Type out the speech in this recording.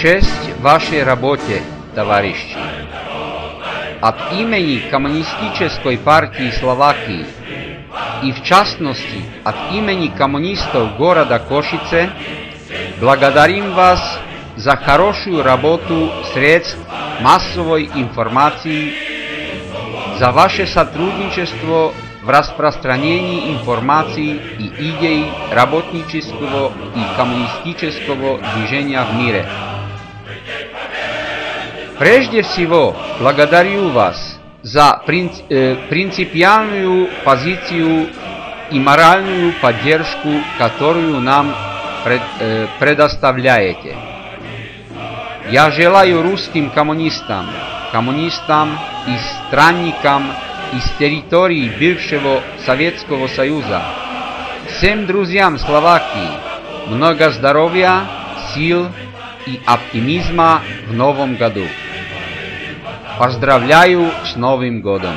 честь вашей работе, товарищи. От имени Коммунистической партии Словакии и в частности от имени коммунистов города Кошице благодарим вас за хорошую работу средств массовой информации, за ваше сотрудничество в распространении информации и идей работнического и коммунистического движения в мире. Прежде всего, благодарю вас за принципиальную позицию и моральную поддержку, которую нам предоставляете. Я желаю русским коммунистам и странникам из территории бывшего Советского Союза, всем друзьям Словакии много здоровья, сил и оптимизма в новом году. Поздравляю с Новым годом!